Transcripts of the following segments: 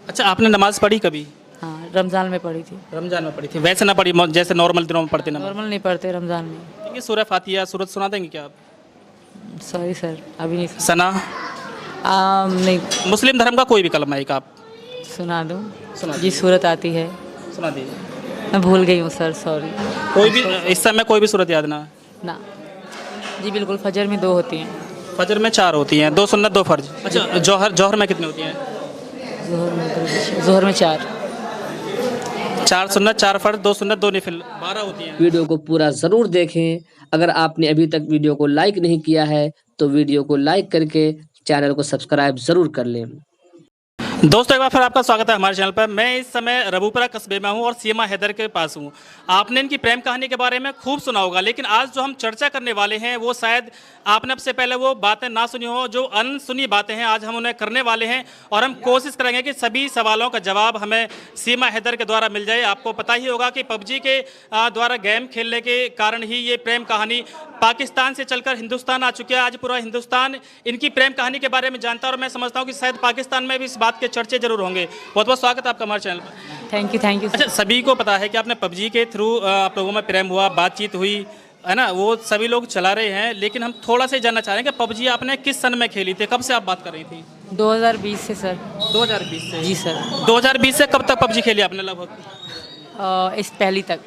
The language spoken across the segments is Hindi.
अच्छा, आपने नमाज़ पढ़ी कभी? हाँ, रमज़ान में पढ़ी थी। रमज़ान में पढ़ी थी, वैसे ना पढ़ी जैसे नॉर्मल दिनों में पढ़ते नमाज़? नॉर्मल नहीं पढ़ते रमज़ान में। ठीक है, सूरह फातिहा सूरत सुना देंगे क्या आप? सॉरी सर, अभी नहीं सना? नहीं मुस्लिम धर्म का कोई भी कलमा एक आप सुना दूँ। सुना जी सूरत आती है, सुना दीजिए। मैं भूल गई हूँ सर, सॉरी। कोई भी इस समय कोई भी सूरत याद ना? ना जी बिल्कुल, फजर में 2 होती हैं। फजर में 4 होती हैं, 2 सुन्नत 2 फ़र्ज। अच्छा, जौहर में कितनी होती हैं? ज़ोहर में 4। 4 सुन्नत 4 फ़र्ज 2 सुन्नत 2 नफिल 12 होती हैं। वीडियो को पूरा ज़रूर देखें। अगर आपने अभी तक वीडियो को लाइक नहीं किया है तो वीडियो को लाइक करके चैनल को सब्सक्राइब ज़रूर कर लें। दोस्तों, एक बार फिर आपका स्वागत है हमारे चैनल पर। मैं इस समय रबूपुरा कस्बे में हूँ और सीमा हैदर के पास हूँ। आपने इनकी प्रेम कहानी के बारे में खूब सुना होगा, लेकिन आज जो हम चर्चा करने वाले हैं वो शायद आपने अब से पहले वो बातें ना सुनी हो, जो अनसुनी बातें हैं आज हम उन्हें करने वाले हैं और हम कोशिश करेंगे कि सभी सवालों का जवाब हमें सीमा हैदर के द्वारा मिल जाए। आपको पता ही होगा कि पबजी के द्वारा गेम खेलने के कारण ही ये प्रेम कहानी पाकिस्तान से चलकर हिंदुस्तान आ चुकी है। आज पूरा हिंदुस्तान इनकी प्रेम कहानी के बारे में जानता है और मैं समझता हूँ कि शायद पाकिस्तान में भी इस बात के चर्चे जरूर होंगे। बहुत बहुत स्वागत है आपका हमारे चैनल पर। थैंक यू अच्छा, सभी को पता है कि आपने पबजी के थ्रू आप लोगों में प्रेम हुआ, बातचीत हुई है ना, वो सभी लोग चला रहे हैं, लेकिन हम थोड़ा सा जानना चाह रहे हैं कि पबजी आपने किस सन में खेली थी, कब से आप बात कर रही थी? 2020 से सर। 2020 से? जी सर। 2020 से कब तक पबजी खेली आपने लगभग? इस पहली तक।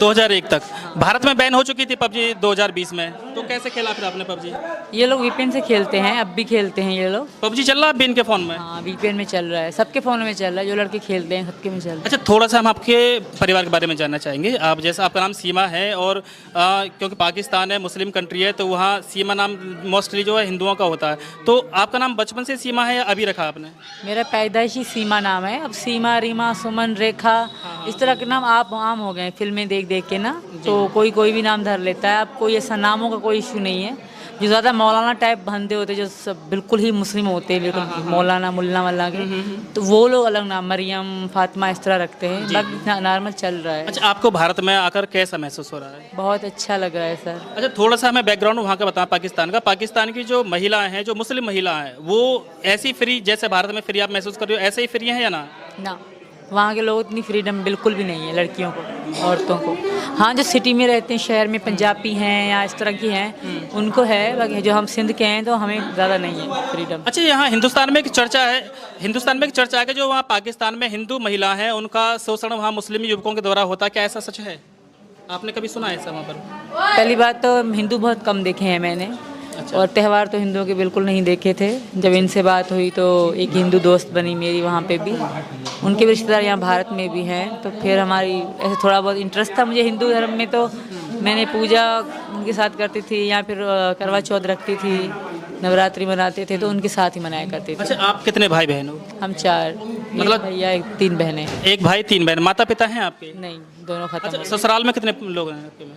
2001 तक। भारत में बैन हो चुकी थी पबजी 2020 में, तो कैसे खेला फिर आपने पबजी? ये लोग वीपीएन से खेलते हैं, अब भी खेलते हैं ये लोग। पबजी चल रहा है अभी इनके फ़ोन में? हाँ, वीपीएन में चल रहा है, सबके फ़ोन में चल रहा है, जो लड़के खेलते हैं सबके में चल रहा है। अच्छा, थोड़ा सा हम आपके परिवार के बारे में जानना चाहेंगे। आप जैसा आपका नाम सीमा है और क्योंकि पाकिस्तान है, मुस्लिम कंट्री है, तो वहाँ सीमा नाम मोस्टली जो है हिंदुओं का होता है, तो आपका नाम बचपन से सीमा है या अभी रखा आपने? मेरा पैदाइशी सीमा नाम है, अब सीमा, रीमा, सुमन, रेखा इस तरह के नाम आप आम हो गए हैं फिल्में देख देख के ना, तो कोई भी नाम धर लेता है। अब कोई ऐसा नामों का कोई इशू नहीं है। जो ज़्यादा मौलाना टाइप बंदे होते हैं, जो सब बिल्कुल ही मुस्लिम होते हैं, बिल्कुल मौलाना मुल्ला वल्ला के, तो वो लोग अलग नाम मरियम, फातिमा इस तरह रखते हैं, बाकी नॉर्मल चल रहा है। अच्छा, आपको भारत में आकर कैसा महसूस हो रहा है? बहुत अच्छा लग रहा है सर। अच्छा, थोड़ा सा हमें बैकग्राउंड वहाँ का बताएं पाकिस्तान का। पाकिस्तान की जो महिलाएं हैं, जो मुस्लिम महिलाएं हैं, वो ऐसी फ्री जैसे भारत में फ्री आप महसूस कर रहे हो, ऐसे ही फ्री हैं या ना? ना, वहाँ के लोग इतनी फ्रीडम बिल्कुल भी नहीं है लड़कियों को, औरतों को। हाँ, जो सिटी में रहते हैं, शहर में पंजाबी हैं या इस तरह की हैं, उनको है, बाकी जो हम सिंध के हैं तो हमें ज़्यादा नहीं है फ्रीडम। अच्छा, यहाँ हिंदुस्तान में एक चर्चा है कि जो वहाँ पाकिस्तान में हिंदू महिला हैं उनका शोषण वहाँ मुस्लिम युवकों के द्वारा होता है, क्या ऐसा सच है? आपने कभी सुना है ऐसा वहाँ पर? पहली बात तो हिंदू बहुत कम देखे हैं मैंने। और त्यौहार तो हिंदुओं के बिल्कुल नहीं देखे थे। जब इनसे बात हुई तो एक हिंदू दोस्त बनी मेरी वहाँ पे भी, उनके भी रिश्तेदार यहाँ भारत में भी हैं, तो फिर हमारी ऐसे थोड़ा बहुत इंटरेस्ट था मुझे हिंदू धर्म में, तो मैंने पूजा उनके साथ करती थी, या फिर करवा चौथ रखती थी, नवरात्रि मनाते थे तो उनके साथ ही मनाया करते थे। अच्छा, आप कितने भाई बहन हो? हम 4, मतलब भैया 3 बहनें। एक भाई 3 बहन। माता पिता हैं आपके? नहीं, दोनों खत्म। अच्छा, ससुराल में कितने लोग हैं आपके में?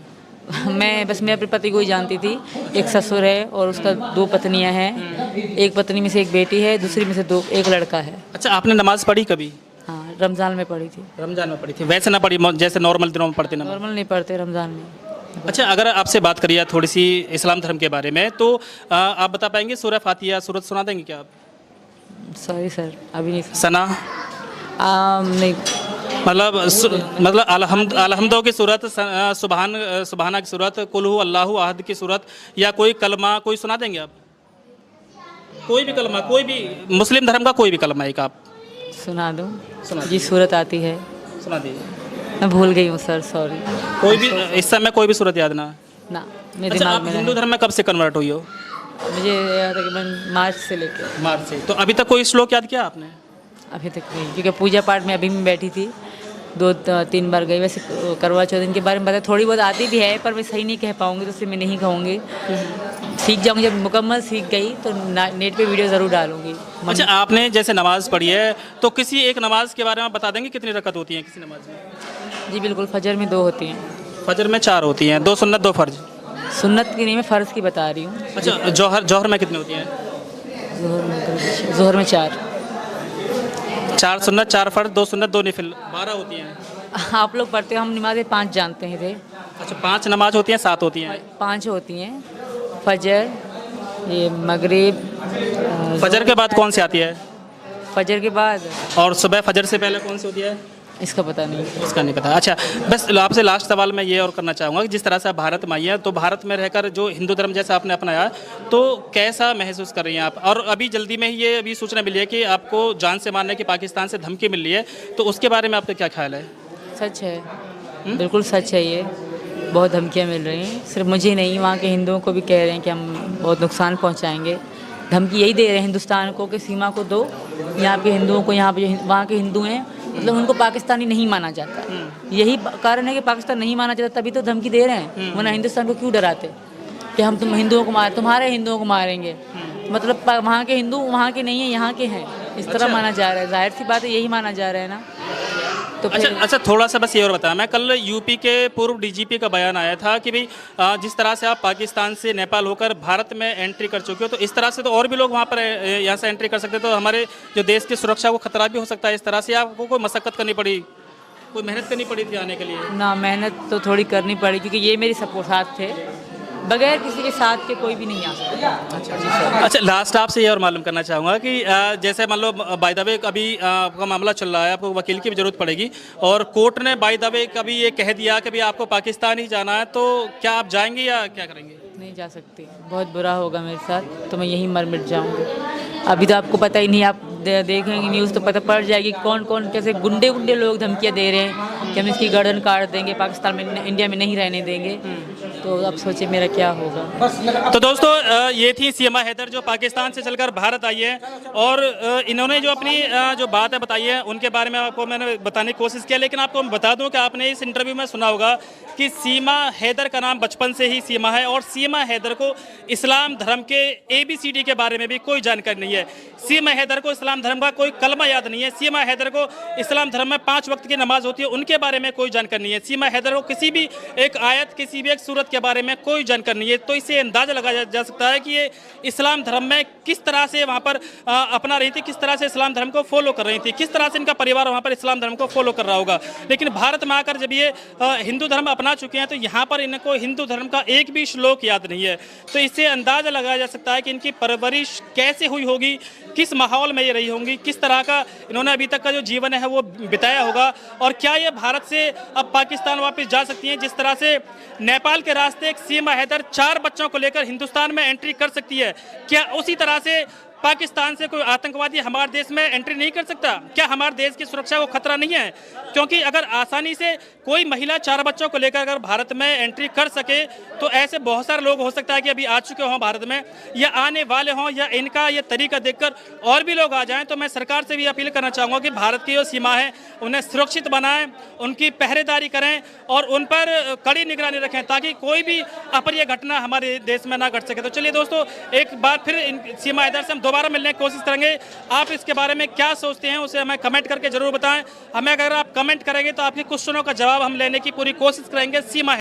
मैं बस मैं अपने पति को ही जानती थी। एक ससुर है और उसका 2 पत्नियां हैं, एक पत्नी में से एक बेटी है, दूसरी में से एक लड़का है। अच्छा, आपने नमाज पढ़ी कभी? हाँ, रमज़ान में पढ़ी थी। रमजान में पढ़ी थी, वैसे ना पढ़ी जैसे नॉर्मल दिनों में पढ़ते ना? नॉर्मल नहीं पढ़ते रमज़ान में। अच्छा, अगर आपसे बात करिए थोड़ी सी इस्लाम धर्म के बारे में, तो आप बता पाएंगे सूरह फातिहा सूरत सुना देंगे क्या आप? सॉरी सर, अभी नहीं सना? नहीं। मतलब अलहम्दो की सूरत, सुबहाना की सूरत, कुल हु अल्लाहु अहद की सूरत, या कोई कलमा कोई सुना देंगे आप? कोई भी कलमा, कोई भी मुस्लिम धर्म का कोई भी कलमा एक आप सुना दूँ? सुना जी सूरत आती है, सुना दीजिए। मैं भूल गई हूँ सर, सॉरी। कोई भी इस समय कोई भी सूरत याद ना? ना, मेरे अच्छा, दिमाग आप में हिंदू धर्म में कब से कन्वर्ट हुई हो? मुझे याद है कि मैं मार्च से लेकर मार्च से। तो अभी तक कोई श्लोक याद किया आपने? अभी तक नहीं, क्योंकि पूजा पाठ में अभी मैं बैठी थी, 2-3 बार गई। वैसे करवा चौथ इनके बारे में पता थोड़ी बहुत आती भी है, पर मैं सही नहीं कह पाऊँगी, तो इसलिए मैं नहीं कहूँगी। सीख जाऊँगी, जब मुकम्मल सीख गई तो नेट पे वीडियो ज़रूर डालूँगी। अच्छा, आपने जैसे नमाज़ पढ़ी है, तो किसी एक नमाज के बारे में बता देंगे कितनी रकत होती है किसी नमाज में? जी बिल्कुल, फजर में 2 होती हैं। फजर में 4 होती हैं, 2 सुन्नत 2 फ़र्ज। सुन्नत की नहीं, मैं फ़र्ज़ की बता रही हूँ। अच्छा, जौहर में कितनी होती हैं? ज़ोहर में 4। 4 सुन्नत 4 फ़र्ज 2 सुन्नत 2 नफिल 12 होती हैं। आप लोग पढ़ते हो, हम नमाज़ें 5 जानते हैं थे। अच्छा, 5 नमाज होती हैं, 7 होती हैं? 5 होती हैं। फजर, ये मगरिब। फजर के बाद कौन सी आती है? फजर के बाद। और सुबह फजर से पहले कौन सी होती है? इसका पता नहीं। इसका नहीं पता। अच्छा, बस आपसे लास्ट सवाल मैं ये और करना चाहूँगा कि जिस तरह से आप भारत में आई हैं, तो भारत में रहकर जो हिंदू धर्म जैसा आपने अपनाया, तो कैसा महसूस कर रही हैं आप? और अभी जल्दी में ही ये अभी सूचना मिली है कि आपको जान से मारने की पाकिस्तान से धमकी मिल रही है, तो उसके बारे में आपका क्या ख्याल है? सच है, बिल्कुल सच है। ये बहुत धमकियाँ मिल रही हैं, सिर्फ मुझे नहीं, वहाँ के हिंदुओं को भी कह रहे हैं कि हम बहुत नुकसान पहुँचाएंगे। धमकी यही दे रहे हैं हिंदुस्तान को कि सीमा को दो, यहाँ के हिंदुओं को, यहाँ पे जो वहाँ के हिंदू हैं, मतलब उनको पाकिस्तानी नहीं माना जाता। यही कारण है कि पाकिस्तान नहीं माना जाता, तभी तो धमकी दे रहे हैं। वरना हिंदुस्तान को क्यों डराते कि हम तुम हिंदुओं को तुम्हारे हिंदुओं को मारेंगे? मतलब वहाँ के हिंदू वहाँ के नहीं हैं, यहाँ के हैं, इस तरह माना जा रहा है। जाहिर सी बात है, यही माना जा रहा है ना। तो अच्छा, थोड़ा सा बस ये और बताया, मैं कल यूपी के पूर्व डीजीपी का बयान आया था कि भाई जिस तरह से आप पाकिस्तान से नेपाल होकर भारत में एंट्री कर चुके हो, तो इस तरह से तो और भी लोग वहाँ पर यहाँ से एंट्री कर सकते, तो हमारे जो देश की सुरक्षा को खतरा भी हो सकता है। इस तरह से आपको कोई मशक्कत करनी पड़ी, कोई मेहनत करनी पड़ी थी आने के लिए? ना, मेहनत तो थोड़ी करनी पड़ी, क्योंकि ये मेरी सपोर्ट साथ थे, बगैर किसी के साथ के कोई भी नहीं आ सकता। अच्छा, लास्ट आपसे ये और मालूम करना चाहूँगा कि जैसे मान लो बाय द वे अभी आपका मामला चल रहा है, आपको वकील की भी ज़रूरत पड़ेगी, और कोर्ट ने बाय द वे कभी ये कह दिया कि भाई आपको पाकिस्तान ही जाना है, तो क्या आप जाएंगे या क्या करेंगे? नहीं जा सकती, बहुत बुरा होगा मेरे साथ, तो मैं यहीं मर मिट जाऊँगी। अभी तो आपको पता ही नहीं, आप देखेंगे न्यूज़ तो पता पड़ जाएगी कौन कौन कैसे गुंडे लोग धमकियाँ दे रहे हैं कि हम इसकी गर्दन काट देंगे, पाकिस्तान में, इंडिया में नहीं रहने देंगे। तो अब सोचिए मेरा क्या होगा। तो दोस्तों, ये थी सीमा हैदर जो पाकिस्तान से चलकर भारत आई है, और इन्होंने जो अपनी जो बात है बताई है, उनके बारे में आपको मैंने बताने की कोशिश किया। लेकिन आपको मैं बता दूं कि आपने इस इंटरव्यू में सुना होगा कि सीमा हैदर का नाम बचपन से ही सीमा है, और सीमा हैदर को इस्लाम धर्म के ABCD के बारे में भी कोई जानकारी नहीं है। सीमा हैदर को इस्लाम धर्म का कोई कलमा याद नहीं है। सीमा हैदर को इस्लाम धर्म में 5 वक्त की नमाज होती है, उनके बारे में कोई जानकारी नहीं है। सीमा हैदर को किसी भी एक आयत, किसी भी एक सूरत के बारे में कोई जानकारी नहीं है। तो इससे अंदाजा लगाया जा सकता है कि ये इस्लाम धर्म में किस तरह से वहाँ पर अपना रही थी, किस तरह से इस्लाम धर्म को फॉलो कर रही थी, किस तरह से इनका परिवार वहाँ पर इस्लाम धर्म को फॉलो कर रहा होगा। लेकिन भारत में आकर जब ये हिंदू धर्म अपना चुके हैं, तो यहाँ पर इनको हिंदू धर्म का एक भी श्लोक याद नहीं है। तो इससे अंदाजा लगाया जा सकता है कि इनकी परवरिश कैसे हुई होगी, किस माहौल में ये रही होंगी, किस तरह का इन्होंने अभी तक का जो जीवन है वो बिताया होगा, और क्या ये भारत से अब पाकिस्तान वापस जा सकती हैं। जिस तरह से नेपाल के रास्ते एक सीमा हैदर 4 बच्चों को लेकर हिंदुस्तान में एंट्री कर सकती है, क्या उसी तरह से पाकिस्तान से कोई आतंकवादी हमारे देश में एंट्री नहीं कर सकता? क्या हमारे देश की सुरक्षा को खतरा नहीं है? क्योंकि अगर आसानी से कोई महिला 4 बच्चों को लेकर अगर भारत में एंट्री कर सके, तो ऐसे बहुत सारे लोग हो सकता है कि अभी आ चुके हों भारत में, या आने वाले हों, या इनका ये तरीका देखकर और भी लोग आ जाएं। तो मैं सरकार से भी अपील करना चाहूँगा कि भारत की जो सीमा है उन्हें सुरक्षित बनाएं, उनकी पहरेदारी करें, और उन पर कड़ी निगरानी रखें, ताकि कोई भी अप्रिय घटना हमारे देश में ना घट सके। तो चलिए दोस्तों, एक बार फिर सीमा हैदर से हम दोबारा मिलने की कोशिश करेंगे। आप इसके बारे में क्या सोचते हैं उसे हमें कमेंट करके जरूर बताएं। हमें अगर आप कमेंट करेंगे तो आपके क्वेश्चनों का जवाब हम लेने की पूरी कोशिश करेंगे। सीमा